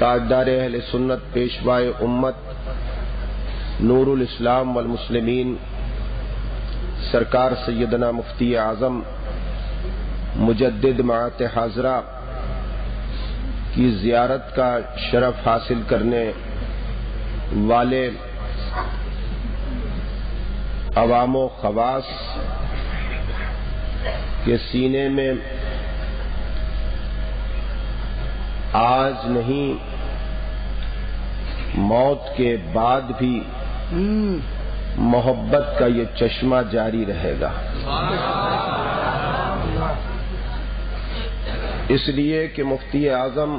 تاجدار اہل سنت پیشوائے امت نور الاسلام والمسلمین سرکار سیدنا مفتی اعظم مجدد معات حاضرہ کی زیارت کا شرف حاصل کرنے والے عوام و خواص کے سینے میں آج نہیں موت کے بعد بھی محبت کا یہ چشمہ جاری رہے گا. اس لیے کہ مفتی اعظم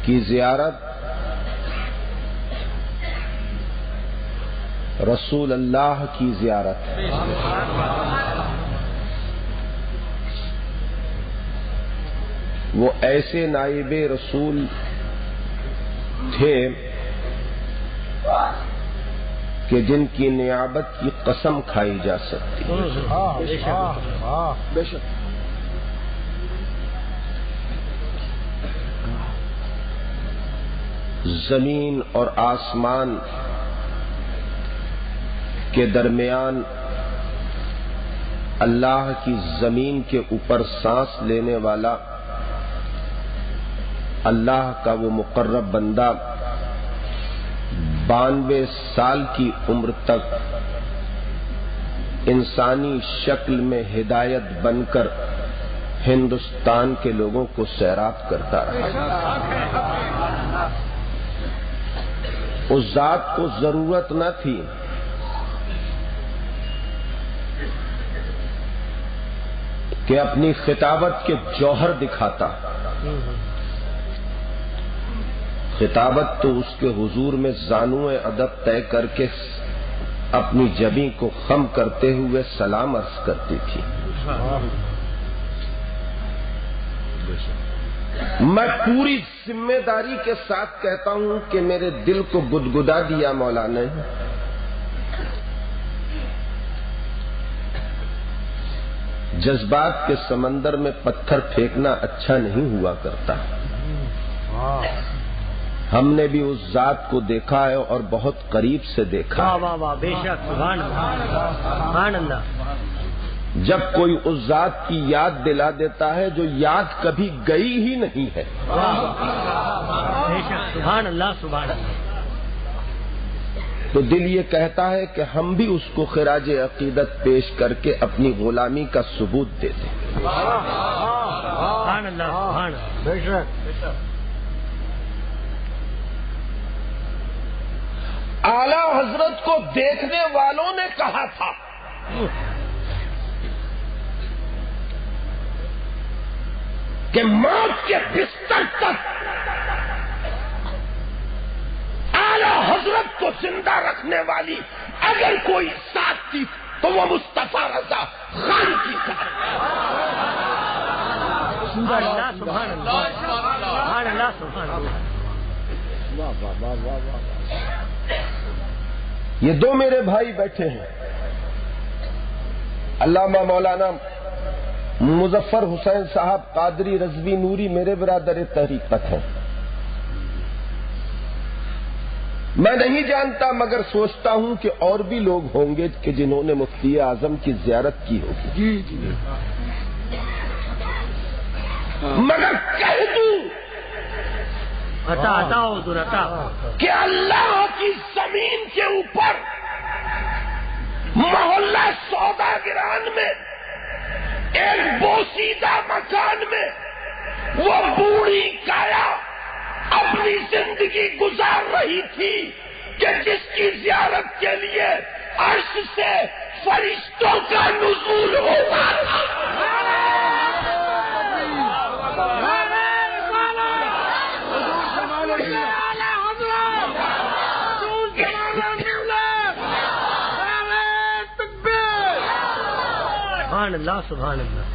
کی زیارت رسول اللہ کی زیارت ہے. وہ ایسے نائب رسول تھے کہ جن کی نیابت کی قسم کھائی جا سکتی ہے. زمین اور آسمان کے درمیان اللہ کی زمین کے اوپر سانس لینے والا اللہ کا وہ مقرب بندہ 92 سال کی عمر تک انسانی شکل میں ہدایت بن کر ہندوستان کے لوگوں کو سیراب کرتا رہا. اس ذات کو ضرورت نہ تھی کہ اپنی خطابت کے جوہر دکھاتا. خطابت تو اس کے حضور میں زانوئے ادب طے کر کے اپنی جبیں کو خم کرتے ہوئے سلام عرض کرتی تھی. میں پوری ذمہ داری کے ساتھ کہتا ہوں کہ میرے دل کو گدگدا دیا مولا نے. جذبات کے سمندر میں پتھر پھینکنا اچھا نہیں ہوا کرتا. ہم نے بھی اس ذات کو دیکھا ہے اور بہت قریب سے دیکھا ہے. بے شک سبحان اللہ. جب کوئی اس ذات کی یاد دلا دیتا ہے جو یاد کبھی گئی ہی نہیں ہے. بے شک سبحان اللہ سبحان اللہ. تو دل یہ کہتا ہے کہ ہم بھی اس کو خراج عقیدت پیش کر کے اپنی غلامی کا ثبوت دے دیں. سبحان اللہ سبحان اللہ. بے شک اعلیٰ حضرت کو دیکھنے والوں نے کہا تھا کہ موت کے بستر تک اعلیٰ حضرت کو زندہ رکھنے والی اگر کوئی ساتھ تھی تو وہ مصطفیٰ رضا خان کی ساتھ. سبحان اللہ سبحان اللہ سبحان اللہ سبحان اللہ. یہ دو میرے بھائی بیٹھے ہیں. علامہ مولانا مظفر حسین صاحب قادری رضوی نوری میرے برادر طریقت ہیں. میں نہیں جانتا مگر سوچتا ہوں کہ اور بھی لوگ ہوں گے کہ جنہوں نے مفتی اعظم کی زیارت کی ہوگی. مگر کہہ دوں کہ اللہ کی زمین کے اوپر محلہ سوداگران میں ایک بوسیدہ مکان میں وہ بوڑھی کایا اپنی زندگی گزار رہی تھی کہ جس کی زیارت کے لیے عرش سے فرشتوں کا نزول ہوتا تھا. سبحان اللہ سبحان اللہ.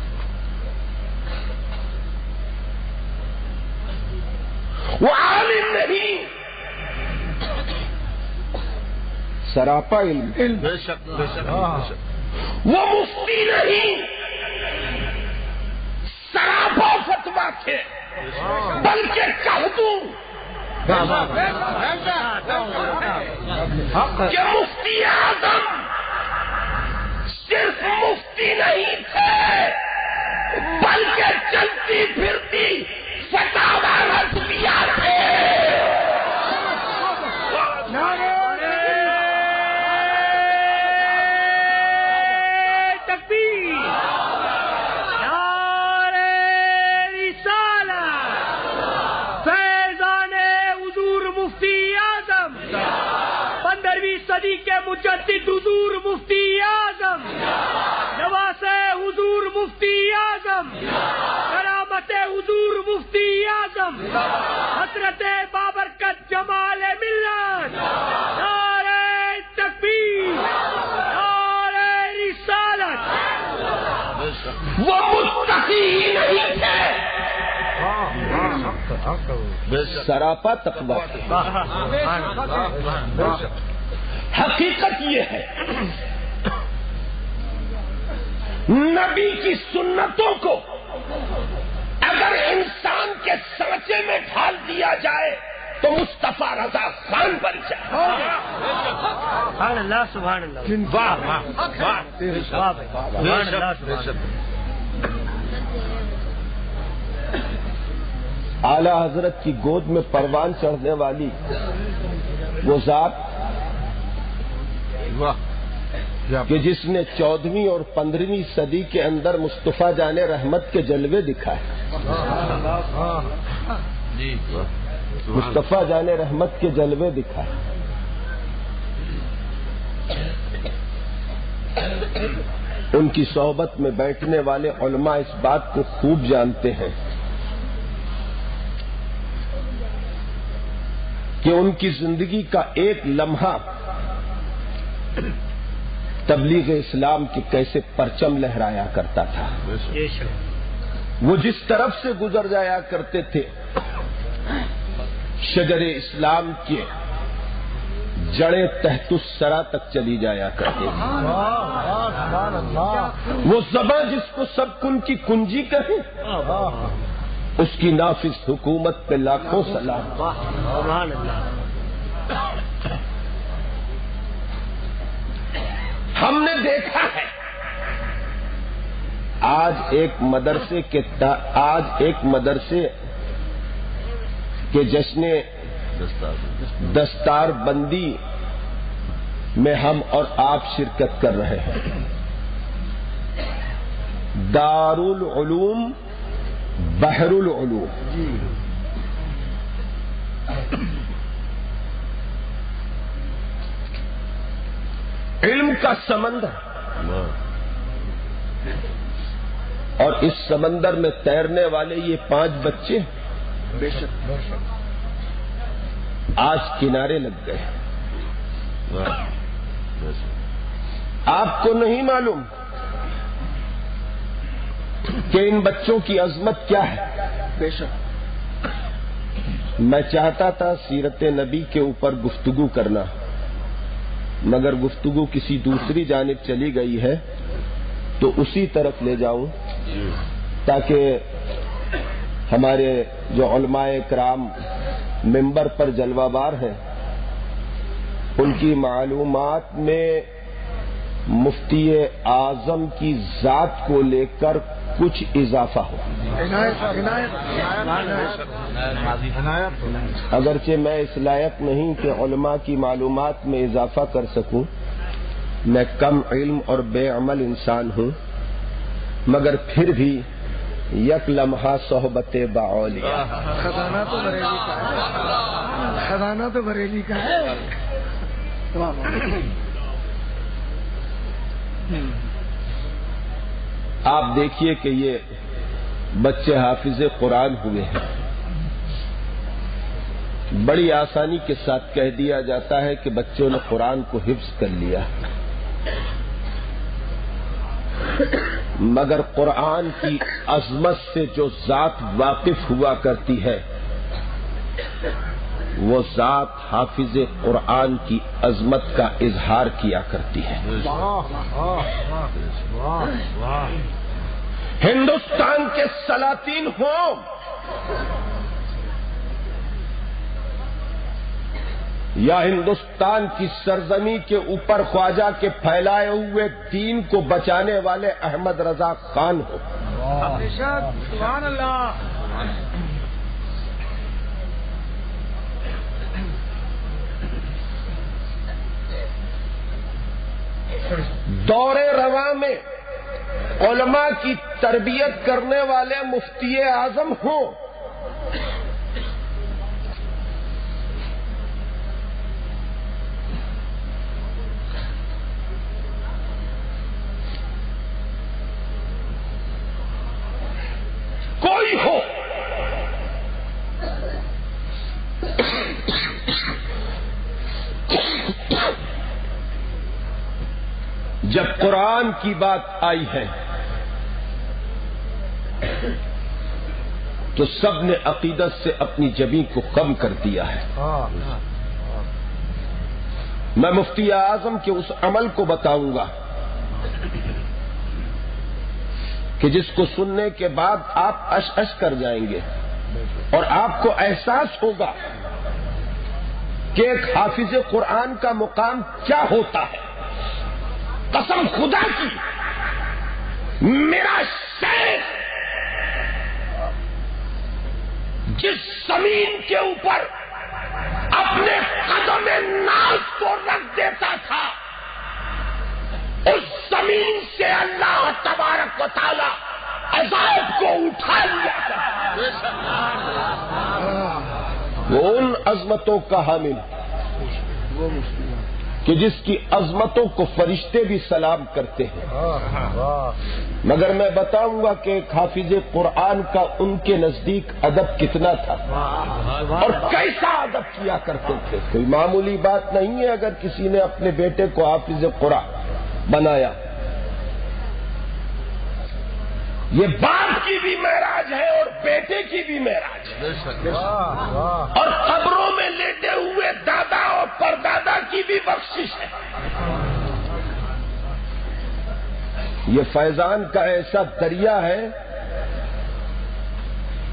وہ عالم نہیں سراپا علم. بے شک بے شک. وہ مفتی نہیں سراپا فتویٰ تھے. بلکہ کہہ دوں کہ مفتی اعظم صرف مفتی نہیں تھے بلکہ چلتی پھرتی فتاوی رضویہ تھے. صدی کے مجدد حضور مفتی اعظم، نواز حضور مفتی اعظم، کرامت حضور مفتی اعظم، حضرت بابرکت جمال ملت، نعرہ تکبیر، نعرہ رسالت. وہ متقی ہی نہیں تھے، سراپا تقویٰ. حقیقت یہ ہے نبی کی سنتوں کو اگر انسان کے سانچے میں ڈھال دیا جائے تو مصطفیٰ رضا خان بن جائے. سبحان اللہ سبحان اللہ. واہ واہ واہ. اعلیٰ حضرت کی گود میں پروان چڑھنے والی وہ ذات کہ جس نے 14ویں اور 15ویں صدی کے اندر مصطفیٰ جان رحمت کے جلوے دکھائے. مصطفیٰ جان رحمت کے جلوے دکھائے. ان کی صحبت میں بیٹھنے والے علماء اس بات کو خوب جانتے ہیں کہ ان کی زندگی کا ایک لمحہ تبلیغ اسلام کے کیسے پرچم لہرایا کرتا تھا. وہ جس طرف سے گزر جایا کرتے تھے شجر اسلام کے جڑیں تحت الثری تک چلی جایا کرتے تھے. وہ زبان جس کو سب کن کی کنجی کہیں اس کی نافذ حکومت پہ لاکھوں سلام. ہم نے دیکھا ہے آج ایک مدرسے کے جشن دستار بندی میں ہم اور آپ شرکت کر رہے ہیں. دارالعلوم بحر العلوم. علم کا سمندر اور اس سمندر میں تیرنے والے یہ 5 بچے بے شک آج کنارے لگ گئے. آپ کو نہیں معلوم کہ ان بچوں کی عظمت کیا ہے. بے شک میں چاہتا تھا سیرت نبی کے اوپر گفتگو کرنا مگر گفتگو کسی دوسری جانب چلی گئی ہے تو اسی طرف لے جاؤں تاکہ ہمارے جو علماء کرام ممبر پر جلوہ بار ہیں ان کی معلومات میں مفتی اعظم کی ذات کو لے کر کچھ اضافہ ہو. اگرچہ میں اس لائق نہیں کہ علماء کی معلومات میں اضافہ کر سکوں، میں کم علم اور بے عمل انسان ہوں، مگر پھر بھی یک لمحہ صحبت باولیاء. خزانہ تو بریلی کا ہے. آپ دیکھیے کہ یہ بچے حافظ قرآن ہوئے ہیں. بڑی آسانی کے ساتھ کہہ دیا جاتا ہے کہ بچوں نے قرآن کو حفظ کر لیا، مگر قرآن کی عظمت سے جو ذات واقف ہوا کرتی ہے وہ ذات حافظ قرآن کی عظمت کا اظہار کیا کرتی ہے. ہندوستان کے سلاطین ہوں یا ہندوستان کی سرزمین کے اوپر خواجہ کے پھیلائے ہوئے دین کو بچانے والے احمد رضا خان ہو. سبحان اللہ. دور رواں میں علماء کی تربیت کرنے والے مفتی اعظم ہوں. کوئی ہو جب قرآن کی بات آئی ہے تو سب نے عقیدت سے اپنی جبین کو کم کر دیا ہے. میں مفتی اعظم کے اس عمل کو بتاؤں گا کہ جس کو سننے کے بعد آپ اش اش کر جائیں گے اور آپ کو احساس ہوگا کہ ایک حافظ قرآن کا مقام کیا ہوتا ہے. قسم خدا کی میرا شیخ جس زمین کے اوپر اپنے قدم ناز کو رکھ دیتا تھا اس زمین سے اللہ تبارک و تعالی عذاب کو اٹھا لیا تھا. وہ ان عظمتوں کا حامل کہ جس کی عظمتوں کو فرشتے بھی سلام کرتے ہیں. مگر میں بتاؤں گا کہ ایک حافظ قرآن کا ان کے نزدیک ادب کتنا تھا اور کیسا ادب کیا کرتے تھے. کوئی معمولی بات نہیں ہے اگر کسی نے اپنے بیٹے کو حافظ قرآن بنایا. یہ باپ کی بھی معراج ہے اور بیٹے کی بھی معراج ہے اور قبروں میں لیٹے ہوئے دادا اور پردادا کی بھی بخشش ہے. یہ فیضان کا ایسا دریا ہے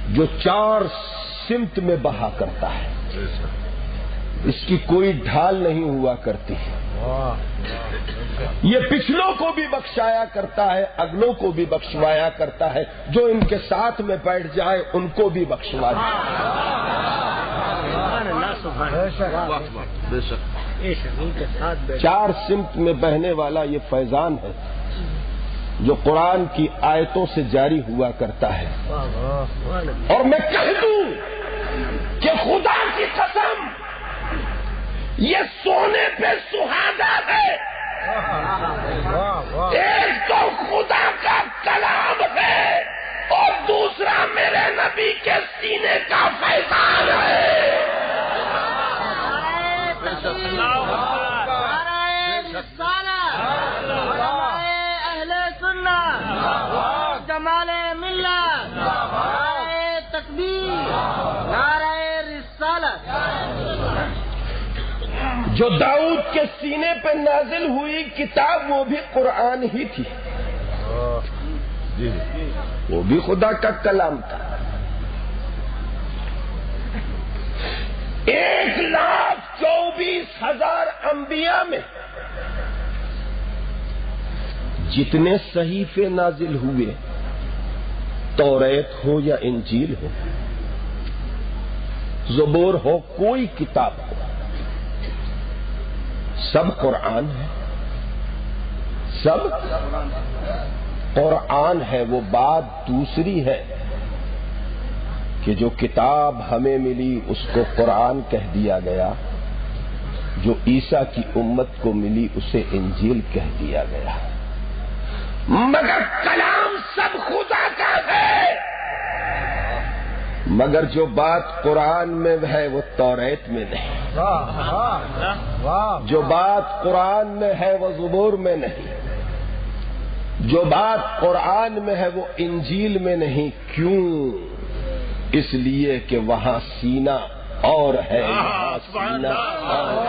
جو 4 سمت میں بہا کرتا ہے. اس کی کوئی ڈھال نہیں ہوا کرتی. یہ پچھلوں کو بھی بخشایا کرتا ہے, اگلوں کو بھی بخشوایا کرتا ہے. جو ان کے ساتھ میں بیٹھ جائے ان کو بھی بخشوا دے. 4 سمت میں بہنے والا یہ فیضان ہے جو قرآن کی آیتوں سے جاری ہوا کرتا ہے. اور میں کہہ دوں کہ خدا کی قسم یہ سونے پہ سہاگا ہے. ایک تو خدا کا کلام ہے اور دوسرا میرے نبی کے سینے کا فیضان ہے. اہل سنت جمال ملت نعرہ تکبیر نعرہ رسالت. جو داؤد کے سینے پہ نازل ہوئی کتاب وہ بھی قرآن ہی تھی, وہ بھی خدا کا کلام تھا. 1,24,000 انبیاء میں جتنے صحیفے نازل ہوئے, توریت ہو یا انجیل ہو, زبور ہو, کوئی کتاب ہو, سب قرآن ہے. سب قرآن ہے. وہ بات دوسری ہے کہ جو کتاب ہمیں ملی اس کو قرآن کہہ دیا گیا, جو عیسیٰ کی امت کو ملی اسے انجیل کہہ دیا گیا. مگر کلام سب خدا کا ہے. مگر جو بات قرآن میں ہے وہ توریت میں نہیں. جو بات قرآن میں ہے وہ زبور میں نہیں. جو بات قرآن میں ہے وہ انجیل میں نہیں. کیوں؟ اس لیے کہ وہاں سینہ اور ہے, یہاں سینہ اور ہے.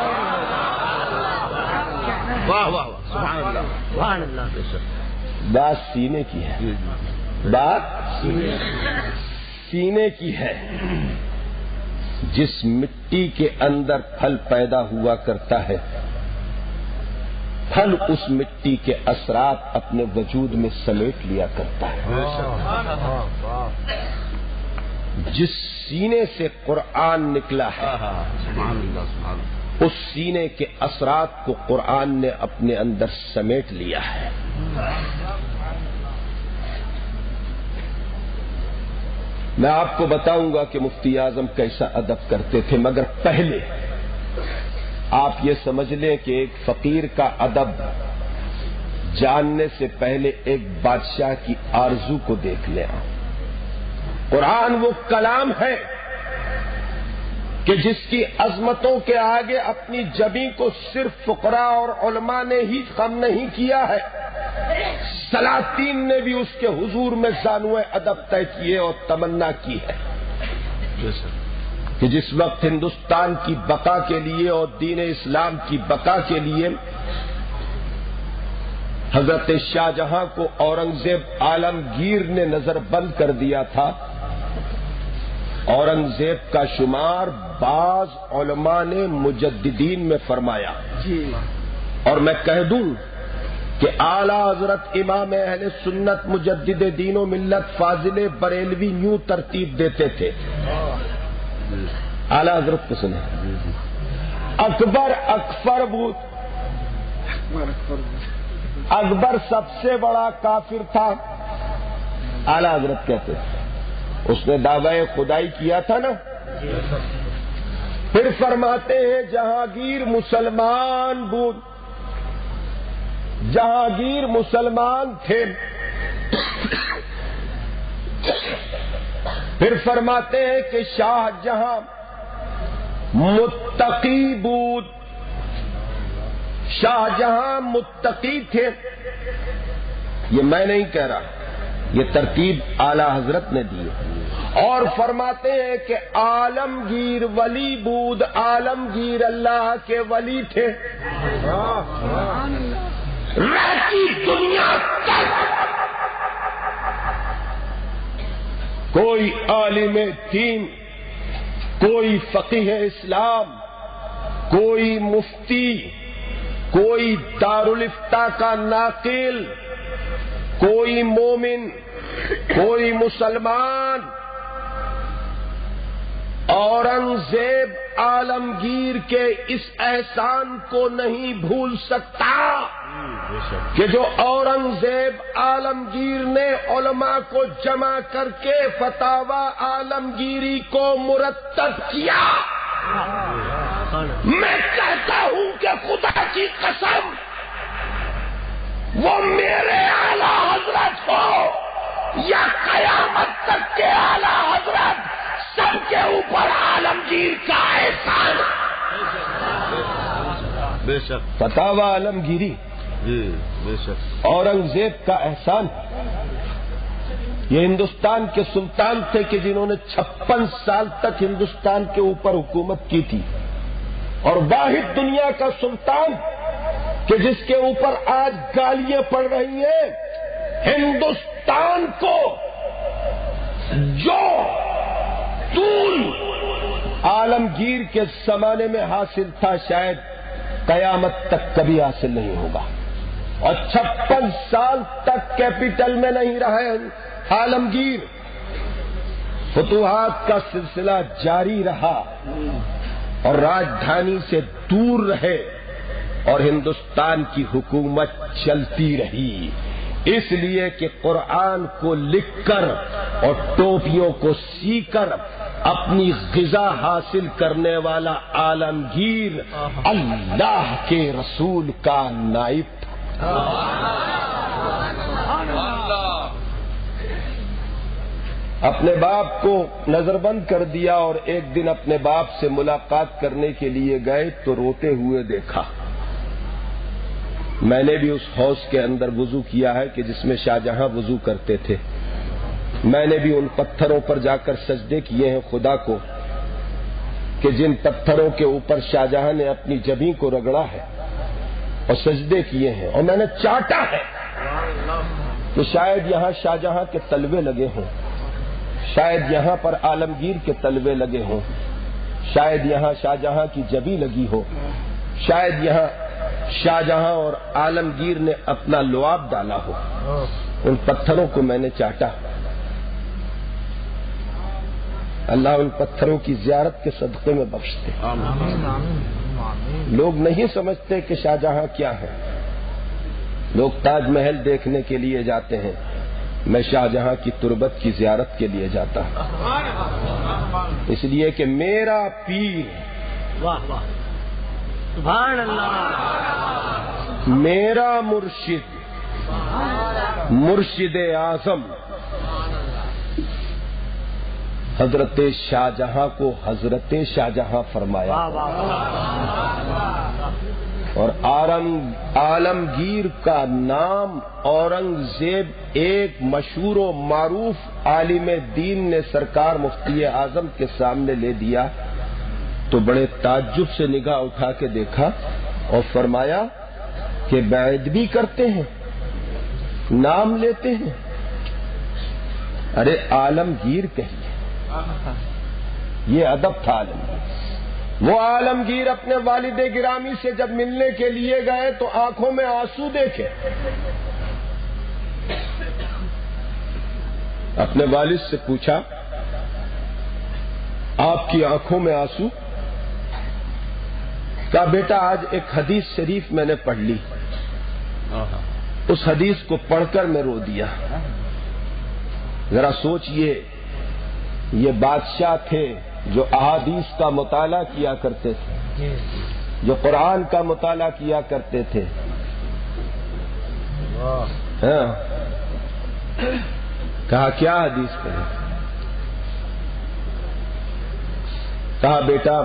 بات سینے کی ہے, بات سینے کی ہے، جس مٹی کے اندر پھل پیدا ہوا کرتا ہے، پھل اس مٹی کے اثرات اپنے وجود میں سمیٹ لیا کرتا ہے۔ جس سینے سے قرآن نکلا ہے، اس سینے کے اثرات کو قرآن نے اپنے اندر سمیٹ لیا ہے۔ میں آپ کو بتاؤں گا کہ مفتی اعظم کیسا ادب کرتے تھے، مگر پہلے آپ یہ سمجھ لیں کہ ایک فقیر کا ادب جاننے سے پہلے ایک بادشاہ کی آرزو کو دیکھ لیں۔ قرآن وہ کلام ہے کہ جس کی عظمتوں کے آگے اپنی جبیں کو صرف فقراء اور علماء نے ہی خم نہیں کیا ہے، سلاطین نے بھی اس کے حضور میں زانوئے ادب طے کیے اور تمنا کی ہے کہ جس وقت ہندوستان کی بقا کے لیے اور دین اسلام کی بقا کے لیے حضرت شاہ جہاں کو اورنگزیب عالمگیر نے نظر بند کر دیا تھا، اورنگزیب کا شمار بعض علماء نے مجددین میں فرمایا۔ اور میں کہہ دوں کہ اعلی حضرت امام اہل سنت مجدد دین و ملت فاضل بریلوی یوں ترتیب دیتے تھے، اعلی حضرت کو سنیں، اکبر اکفر بود، اکبر سب سے بڑا کافر تھا، اعلی حضرت کہتے تھے، اس نے دعوی خدائی کیا تھا نا۔ پھر فرماتے ہیں جہانگیر مسلمان بود، جہانگیر مسلمان تھے۔ پھر فرماتے ہیں کہ شاہ جہاں متقی بود، شاہ جہاں متقی تھے۔ یہ میں نہیں کہہ رہا، یہ ترتیب اعلی حضرت نے دی۔ اور فرماتے ہیں کہ عالمگیر ولی بود، عالمگیر اللہ کے ولی تھے۔ رہتی دنیا تک کوئی عالم دین، کوئی فقیہ اسلام، کوئی مفتی، کوئی دارالافتاء کا ناقل، کوئی مومن، کوئی مسلمان اورنگزیب عالمگیر کے اس احسان کو نہیں بھول سکتا کہ جو اورنگزیب عالمگیر نے علماء کو جمع کر کے فتاوی عالمگیری کو مرتب کیا۔ میں کہتا ہوں کہ خدا کی قسم وہ میرے اعلیٰ حضرت ہو یا قیامت تک کے اعلیٰ حضرت، سب کے اوپر عالمگیر کا احسان۔ بے شک فتاوی عالمگیری، بے شک اورنگزیب کا احسان۔ یہ ہندوستان کے سلطان تھے کہ جنہوں نے 56 سال تک ہندوستان کے اوپر حکومت کی تھی، اور واحد دنیا کا سلطان کہ جس کے اوپر آج گالیاں پڑ رہی ہیں۔ ہندوستان کو جو طول عالمگیر کے زمانے میں حاصل تھا شاید قیامت تک کبھی حاصل نہیں ہوگا، اور 56 سال تک کیپٹل میں نہیں رہے عالمگیر، فتوحات کا سلسلہ جاری رہا اور راجدھانی سے دور رہے اور ہندوستان کی حکومت چلتی رہی، اس لیے کہ قرآن کو لکھ کر اور ٹوپیوں کو سی کر اپنی غذا حاصل کرنے والا عالمگیر اللہ کے رسول کا نائب تھا۔ اپنے باپ کو نظر بند کر دیا اور ایک دن اپنے باپ سے ملاقات کرنے کے لیے گئے تو روتے ہوئے دیکھا۔ میں نے بھی اس حوض کے اندر وضو کیا ہے کہ جس میں شاہ جہاں وضو کرتے تھے، میں نے بھی ان پتھروں پر جا کر سجدے کیے ہیں خدا کو کہ جن پتھروں کے اوپر شاہ جہاں نے اپنی جبیں کو رگڑا ہے اور سجدے کیے ہیں، اور میں نے چاٹا ہے کہ شاید یہاں شاہ جہاں کے تلوے لگے ہوں، شاید یہاں پر عالمگیر کے تلوے لگے ہوں، شاید یہاں شاہجہاں کی جبی لگی ہو، شاید یہاں شاہجہاں اور عالمگیر نے اپنا لعاب ڈالا ہو. ان پتھروں کو میں نے چاٹا. اللہ ان پتھروں کی زیارت کے صدقے میں بخشتے. لوگ نہیں سمجھتے کہ شاہجہاں کیا ہے. لوگ تاج محل دیکھنے کے لیے جاتے ہیں، میں شاہجہاں کی تربت کی زیارت کے لیے جاتا ہوں، اس لیے کہ میرا پیر، سبحان اللہ، میرا مرشد، مرشد اعظم حضرت شاہجہاں کو حضرت شاہجہاں فرمایا، اور عالمگیر کا نام اورنگزیب ایک مشہور و معروف عالم دین نے سرکار مفتی اعظم کے سامنے لے دیا تو بڑے تعجب سے نگاہ اٹھا کے دیکھا اور فرمایا کہ بیعت بھی کرتے ہیں، نام لیتے ہیں. ارے عالمگیر کہیے، یہ ادب تھا. عالمگیر، وہ عالمگیر اپنے والد گرامی سے جب ملنے کے لیے گئے تو آنکھوں میں آنسو دیکھے. اپنے والد سے پوچھا، آپ کی آنکھوں میں آنسو؟ کہا بیٹا آج ایک حدیث شریف میں نے پڑھ لی، اس حدیث کو پڑھ کر میں رو دیا. ذرا سوچئے، یہ بادشاہ تھے جو احادیث کا مطالعہ کیا کرتے تھے، جو قرآن کا مطالعہ کیا کرتے تھے. ہاں، کہا کیا حدیث پڑھی؟ کہا بیٹا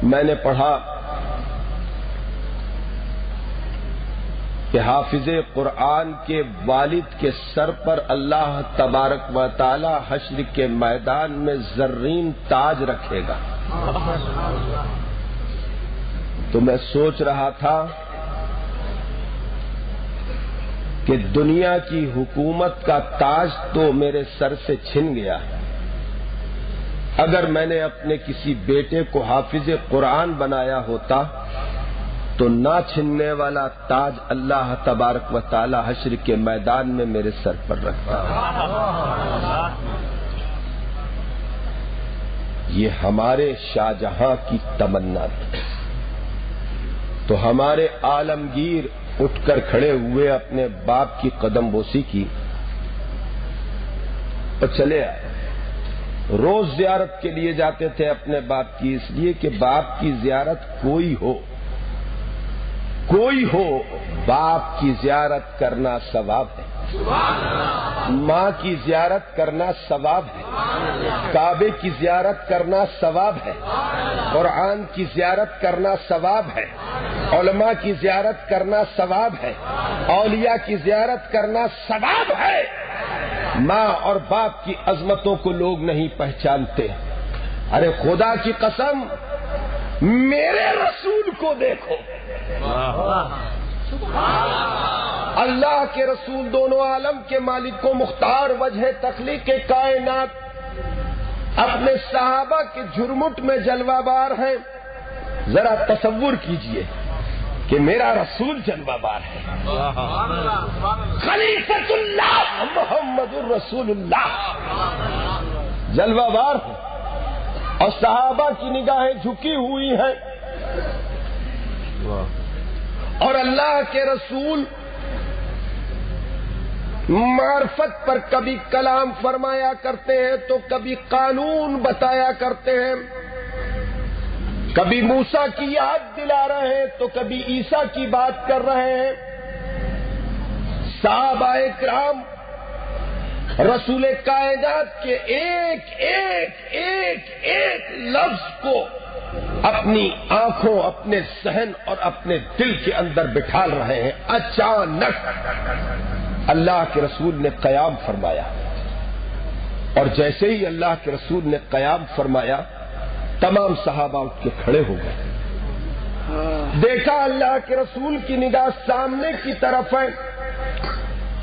میں نے پڑھا کہ حافظ قرآن کے والد کے سر پر اللہ تبارک و تعالی حشر کے میدان میں زرین تاج رکھے گا. تو میں سوچ رہا تھا کہ دنیا کی حکومت کا تاج تو میرے سر سے چھن گیا، اگر میں نے اپنے کسی بیٹے کو حافظ قرآن بنایا ہوتا تو نہ چھننے والا تاج اللہ تبارک و تعالی حشر کے میدان میں میرے سر پر رکھتا. یہ ہمارے شاہجہاں کی تمنا تھی. تو ہمارے عالمگیر اٹھ کر کھڑے ہوئے، اپنے باپ کی قدم بوسی کی اور چلے آئے. روز زیارت کے لیے جاتے تھے اپنے باپ کی، اس لیے کہ باپ کی زیارت کوئی ہو باپ کی زیارت کرنا ثواب ہے. ماں کی زیارت کرنا ثواب ہے، کعبے کی زیارت کرنا ثواب ہے، قرآن کی زیارت کرنا ثواب ہے، علماء کی زیارت کرنا ثواب ہے، اولیاء کی زیارت کرنا ثواب ہے. ماں اور باپ کی عظمتوں کو لوگ نہیں پہچانتے. ارے خدا کی قسم، میرے رسول کو دیکھو. اللہ کے رسول دونوں عالم کے مالک کو مختار وجہ تخلیق کائنات اپنے صحابہ کے جھرمٹ میں جلوہ بار ہیں. ذرا تصور کیجئے کہ میرا رسول جلوہ بار ہے. خلیفۃ اللہ محمد الرسول اللہ جلوہ بار ہے اور صحابہ کی نگاہیں جھکی ہوئی ہیں. اور اللہ کے رسول معرفت پر کبھی کلام فرمایا کرتے ہیں تو کبھی قانون بتایا کرتے ہیں، کبھی موسیٰ کی یاد دلا رہے ہیں تو کبھی عیسیٰ کی بات کر رہے ہیں. صحابہ کرام رسول کائنات کے ایک لفظ کو اپنی آنکھوں، اپنے ذہن اور اپنے دل کے اندر بٹھا رہے ہیں. اچانک اللہ کے رسول نے قیام فرمایا، اور جیسے ہی اللہ کے رسول نے قیام فرمایا تمام صحابہ اٹھ کے کھڑے ہو گئے. دیکھا اللہ کے رسول کی نگاہ سامنے کی طرف ہے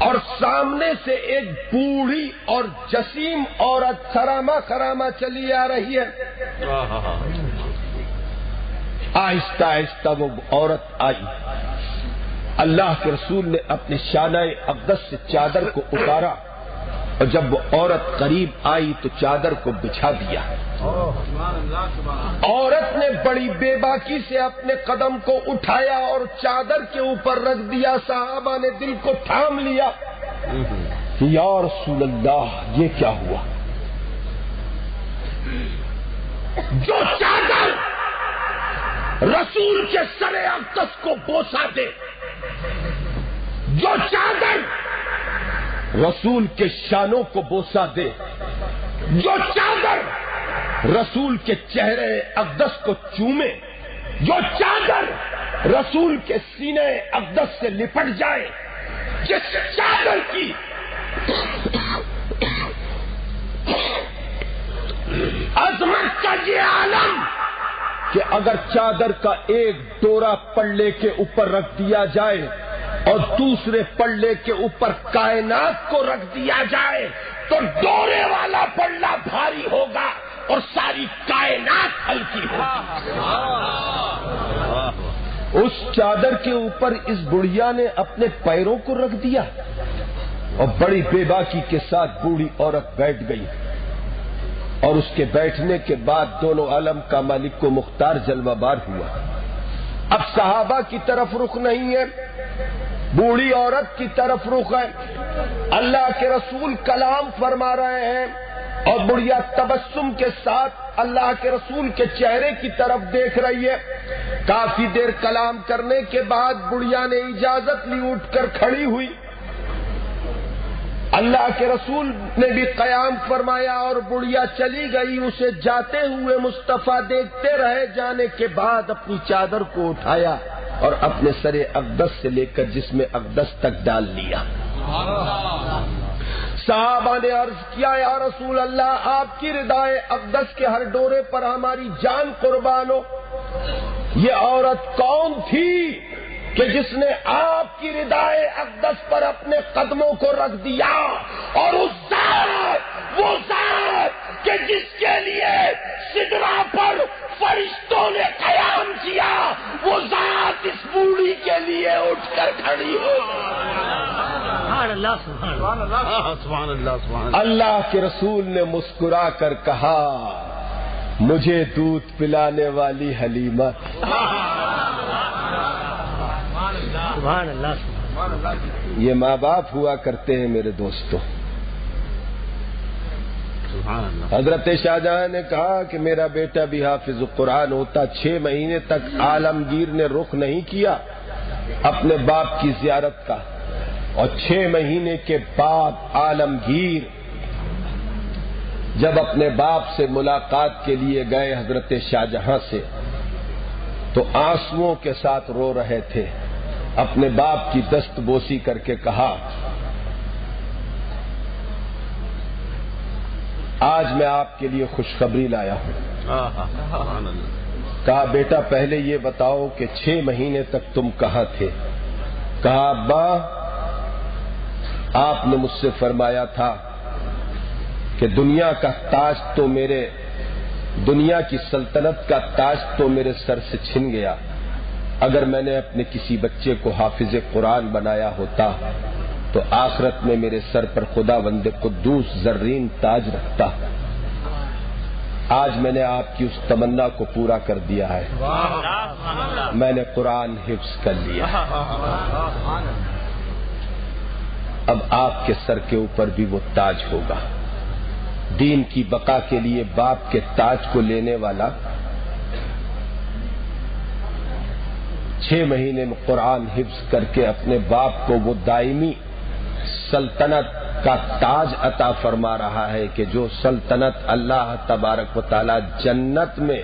اور سامنے سے ایک بوڑھی اور جسیم عورت خراما خراما چلی آ رہی ہے. آہستہ آہستہ وہ عورت آئی. اللہ کے رسول نے اپنے شانہ اقدس سے چادر کو اتارا اور جب وہ عورت قریب آئی تو چادر کو بچھا دیا. عورت نے بڑی بے باکی سے اپنے قدم کو اٹھایا اور چادر کے اوپر رکھ دیا. صحابہ نے دل کو تھام لیا. یا رسول اللہ یہ کیا ہوا؟ جو چادر رسول کے سر اقدس کو بوسا دے، جو چادر رسول کے شانوں کو بوسا دے، جو چادر رسول کے چہرے اقدس کو چومے، جو چادر رسول کے سینے اقدس سے لپٹ جائے، جس چادر کی عظمت کا یہ عالم کہ اگر چادر کا ایک ڈورا پلڑے کے اوپر رکھ دیا جائے اور دوسرے پلڑے کے اوپر کائنات کو رکھ دیا جائے تو ڈورے والا پلڑا بھاری ہوگا اور ساری کائنات ہلکی ہوگی. اس چادر کے اوپر اس بڑھیا نے اپنے پیروں کو رکھ دیا اور بڑی بے باکی کے ساتھ بوڑھی عورت بیٹھ گئی. اور اس کے بیٹھنے کے بعد دونوں عالم کا مالک و مختار جلوہ بار ہوا. اب صحابہ کی طرف رخ نہیں ہے، بوڑھی عورت کی طرف رخ ہے. اللہ کے رسول کلام فرما رہے ہیں اور بڑھیا تبسم کے ساتھ اللہ کے رسول کے چہرے کی طرف دیکھ رہی ہے. کافی دیر کلام کرنے کے بعد بڑھیا نے اجازت لی، اٹھ کر کھڑی ہوئی. اللہ کے رسول نے بھی قیام فرمایا اور بڑھیا چلی گئی. اسے جاتے ہوئے مصطفیٰ دیکھتے رہے. جانے کے بعد اپنی چادر کو اٹھایا اور اپنے سر اقدس سے لے کر جسم اقدس تک ڈال لیا. صحابہ نے عرض کیا یا رسول اللہ، آپ کی ردائے اقدس کے ہر ڈورے پر ہماری جان قربان ہو. یہ عورت کون تھی کہ جس نے آپ کی ردائے اقدس پر اپنے قدموں کو رکھ دیا؟ اور اس ذات، وہ ذات کہ جس کے لیے سدرا پر فرشتوں نے قیام کیا، وہ ذات اس بوڑھی کے لیے اٹھ کر کھڑی ہو. اللہ کے رسول نے مسکرا کر کہا، مجھے دودھ پلانے والی حلیمہ. یہ ماں باپ ہوا کرتے ہیں میرے دوستوں. حضرت شاہجہاں نے کہا کہ میرا بیٹا بھی حافظ قرآن ہوتا. 6 مہینے تک عالمگیر نے رخ نہیں کیا اپنے باپ کی زیارت کا، اور 6 مہینے کے بعد عالمگیر جب اپنے باپ سے ملاقات کے لیے گئے حضرت شاہجہاں سے، تو آنسوؤں کے ساتھ رو رہے تھے. اپنے باپ کی دست بوسی کر کے کہا، آج میں آپ کے لیے خوشخبری لایا ہوں. کہا بیٹا پہلے یہ بتاؤ کہ 6 مہینے تک تم کہاں تھے؟ کہا ابا، آپ نے مجھ سے فرمایا تھا کہ دنیا کا تاج تو میرے، دنیا کی سلطنت کا تاج تو میرے سر سے چھن گیا. اگر میں نے اپنے کسی بچے کو حافظ قرآن بنایا ہوتا تو آخرت میں میرے سر پر خدا بند قدوس زرین تاج رکھتا. آج میں نے آپ کی اس تمنا کو پورا کر دیا ہے. میں نے قرآن حفظ کر لیا. اب آپ کے سر کے اوپر بھی وہ تاج ہوگا. دین کی بقا کے لیے باپ کے تاج کو لینے والا 6 مہینے میں قرآن حفظ کر کے اپنے باپ کو وہ دائمی سلطنت کا تاج عطا فرما رہا ہے کہ جو سلطنت اللہ تبارک و تعالی جنت میں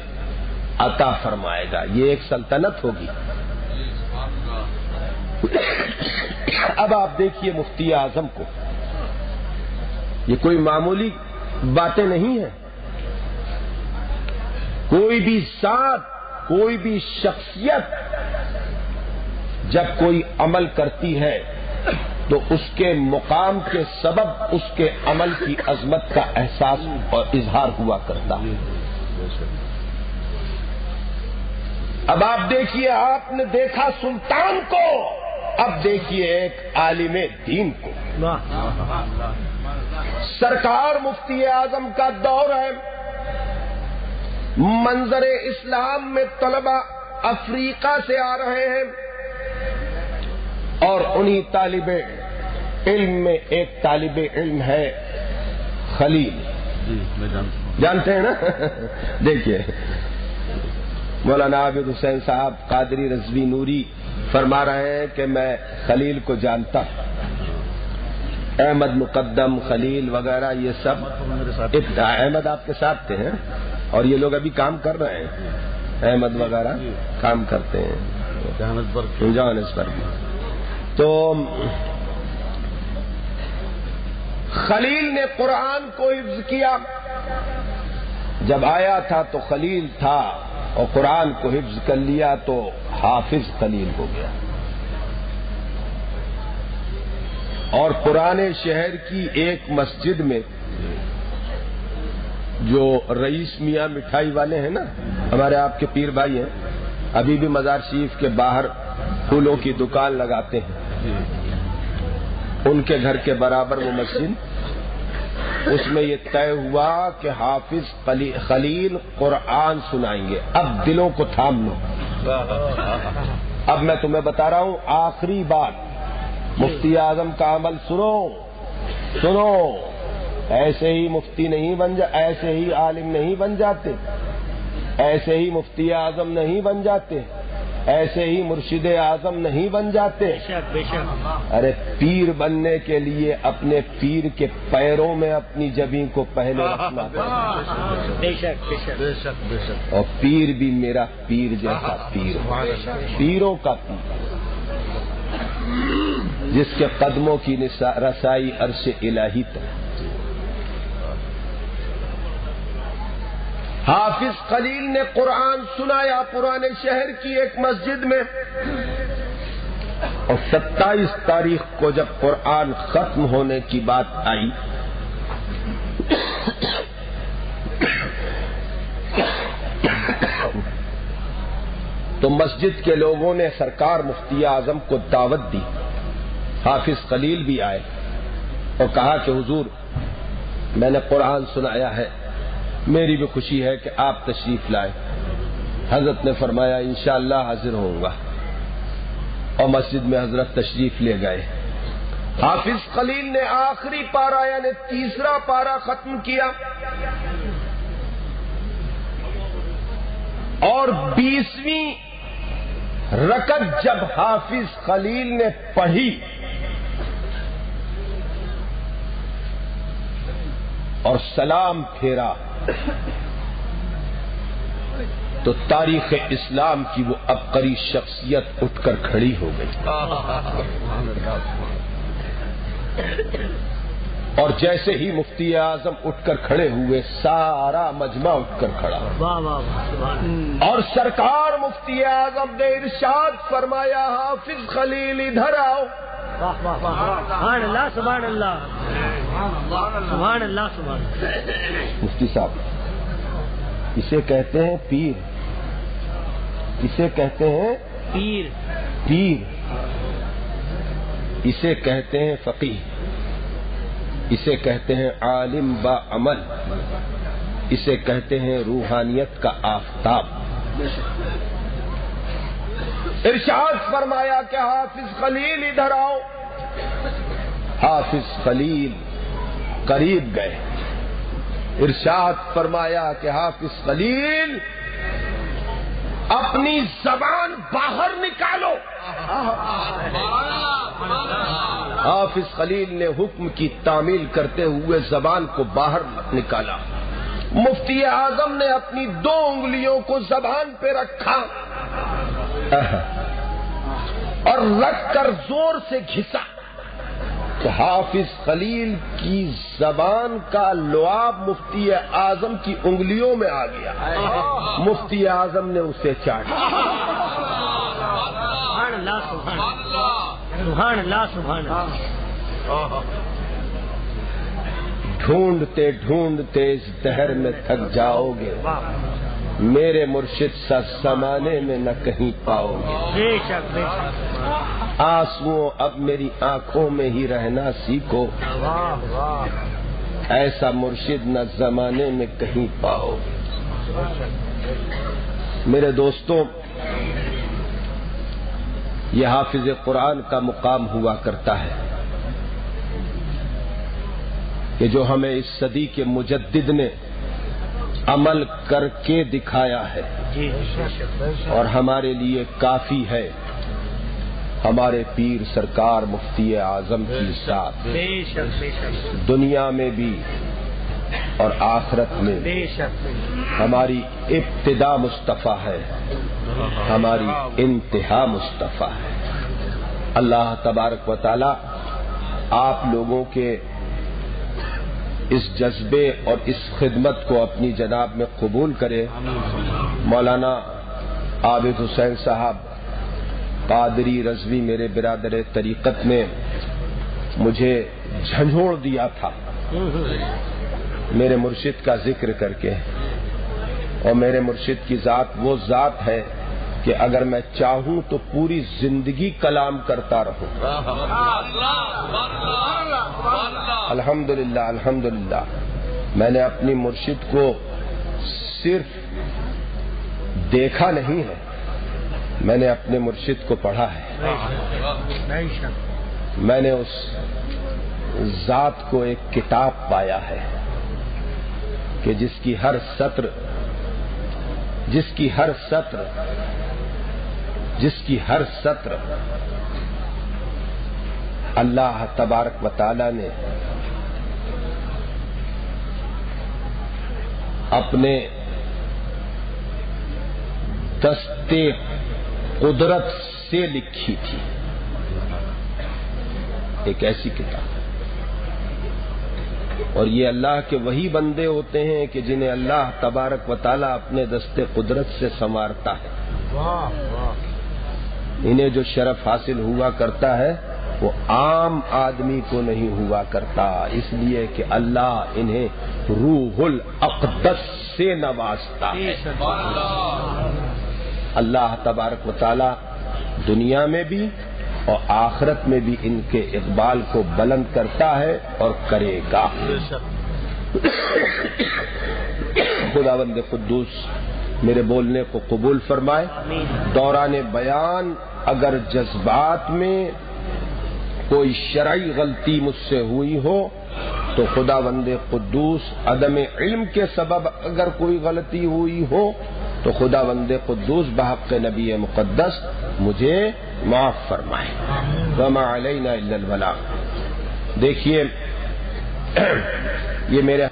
عطا فرمائے گا. یہ ایک سلطنت ہوگی. اب آپ دیکھیے مفتی اعظم کو، یہ کوئی معمولی باتیں نہیں ہیں. کوئی بھی ذات، کوئی بھی شخصیت جب کوئی عمل کرتی ہے تو اس کے مقام کے سبب اس کے عمل کی عظمت کا احساس اور اظہار ہوا کرتا ہے۔ اب آپ دیکھیے، آپ نے دیکھا سلطان کو، اب دیکھیے ایک عالم دین کو۔ سرکار مفتی اعظم کا دور ہے، منظر اسلام میں طلبہ افریقہ سے آ رہے ہیں، اور انہی طالب علم میں ایک طالب علم ہے خلیل، جانتے ہیں نا؟ دیکھیے مولانا عابد حسین صاحب قادری رضوی نوری فرما رہے ہیں کہ میں خلیل کو جانتا ہوں، احمد مقدم خلیل وغیرہ یہ سب، احمد آپ کے ساتھ تھے ہیں اور یہ لوگ ابھی کام کر رہے ہیں، احمد وغیرہ کام کرتے ہیں جوہانسبرگ میں۔ تو خلیل نے قرآن کو حفظ کیا، جب آیا تھا تو خلیل تھا اور قرآن کو حفظ کر لیا تو حافظ خلیل ہو گیا۔ اور پرانے شہر کی ایک مسجد میں جو رئیس میاں مٹھائی والے ہیں نا، ہمارے آپ کے پیر بھائی ہیں، ابھی بھی مزار شریف کے باہر پھولوں کی دکان لگاتے ہیں، ان کے گھر کے برابر وہ مسجد، اس میں یہ طے ہوا کہ حافظ خلیل قرآن سنائیں گے۔ اب دلوں کو تھام لو، اب میں تمہیں بتا رہا ہوں آخری بات، مفتی اعظم کا عمل سنو، ایسے ہی مفتی نہیں ایسے ہی عالم نہیں بن جاتے، ایسے ہی مفتی اعظم نہیں بن جاتے، ایسے ہی مرشد اعظم نہیں بن جاتے۔ ارے پیر بننے کے لیے اپنے پیر کے پیروں میں اپنی جبیں کو پہلے رکھنا پڑتا، اور پیر بھی میرا پیر جیسا پیر، پیروں کا پیر، جس کے قدموں کی رسائی عرش الہی تک۔ حافظ خلیل نے قرآن سنایا پرانے شہر کی ایک مسجد میں، اور 27 تاریخ کو جب قرآن ختم ہونے کی بات آئی تو مسجد کے لوگوں نے سرکار مفتی اعظم کو دعوت دی، حافظ خلیل بھی آئے اور کہا کہ حضور میں نے قرآن سنایا ہے، میری بھی خوشی ہے کہ آپ تشریف لائے۔ حضرت نے فرمایا انشاءاللہ حاضر ہوں گا، اور مسجد میں حضرت تشریف لے گئے۔ حافظ خلیل نے آخری پارہ یعنی تیسرا پارہ ختم کیا، اور 20ویں رکعت جب حافظ خلیل نے پڑھی اور سلام پھیرا تو تاریخ اسلام کی وہ عبقری شخصیت اٹھ کر کھڑی ہو گئی، اور جیسے ہی مفتی اعظم اٹھ کر کھڑے ہوئے سارا مجمع اٹھ کر کھڑا، اور سرکار مفتی اعظم نے ارشاد فرمایا حافظ خلیل ادھر آؤ۔ سبحان اللہ سبحان اللہ سبحان اللہ سبحان اللہ۔ مفتی صاحب اسے کہتے ہیں پیر، اسے کہتے ہیں پیر، اسے کہتے ہیں فقیہ، اسے کہتے ہیں عالم با عمل، اسے کہتے ہیں روحانیت کا آفتاب۔ ارشاد فرمایا کہ حافظ خلیل ادھر آؤ۔ حافظ خلیل قریب گئے، ارشاد فرمایا کہ حافظ خلیل اپنی زبان باہر نکالو۔ حافظ خلیل نے حکم کی تعمیل کرتے ہوئے زبان کو باہر نکالا۔ مفتی اعظم نے اپنی 2 انگلیوں کو زبان پہ رکھا اور رکھ کر زور سے گھسا تو حافظ خلیل کی زبان کا لعاب مفتی اعظم کی انگلیوں میں آ گیا۔ مفتی اعظم نے اسے چاٹا۔ سبحان اللہ سبحان اللہ سبحان اللہ سبحان اللہ۔ ڈھونڈتے ڈھونڈتے اس دہر میں تھک جاؤ گے، میرے مرشد سا زمانے میں نہ کہیں پاؤ گے۔ بے شک بے شک، آنسوؤں اب میری آنکھوں میں ہی رہنا سیکھو، واہ واہ، ایسا مرشد نہ زمانے میں کہیں پاؤ گے۔ میرے دوستوں، یہ حافظ قرآن کا مقام ہوا کرتا ہے کہ جو ہمیں اس صدی کے مجدد نے عمل کر کے دکھایا ہے جی اور ہمارے لیے کافی ہے، ہمارے پیر سرکار مفتی اعظم کی ذات، بے شک بے شک، دنیا میں بھی اور آخرت میں بے شک، ہماری ابتدا مصطفیٰ ہے، ہماری انتہا مصطفیٰ ہے۔ اللہ تبارک و تعالی آپ لوگوں کے اس جذبے اور اس خدمت کو اپنی جناب میں قبول کرے۔ مولانا عابد حسین صاحب قادری رضوی میرے برادر طریقت نے مجھے جھنجھوڑ دیا تھا میرے مرشد کا ذکر کر کے، اور میرے مرشد کی ذات وہ ذات ہے کہ اگر میں چاہوں تو پوری زندگی کلام کرتا رہوں۔ الحمدللہ الحمدللہ، میں نے اپنی مرشد کو صرف دیکھا نہیں ہے، میں نے اپنے مرشد کو پڑھا ہے، بے شک، میں نے اس ذات کو ایک کتاب پایا ہے کہ جس کی ہر سطر اللہ تبارک و تعالی نے اپنے دستے قدرت سے لکھی تھی۔ ایک ایسی کتاب، اور یہ اللہ کے وہی بندے ہوتے ہیں کہ جنہیں اللہ تبارک و تعالی اپنے دستے قدرت سے سنوارتا ہے۔ انہیں جو شرف حاصل ہوا کرتا ہے وہ عام آدمی کو نہیں ہوا کرتا، اس لیے کہ اللہ انہیں روح الاقدس سے نوازتا ہے۔ اللہ تبارک و تعالی دنیا میں بھی اور آخرت میں بھی ان کے اقبال کو بلند کرتا ہے اور کرے گا۔ خداوند قدوس میرے بولنے کو قبول فرمائے۔ دوران بیان اگر جذبات میں کوئی شرعی غلطی مجھ سے ہوئی ہو تو خداوند قدوس، عدم علم کے سبب اگر کوئی غلطی ہوئی ہو تو خداوند قدوس بحق نبی مقدس مجھے معاف فرمائے۔ وما علینا الا البلاغ۔ دیکھیے یہ میرے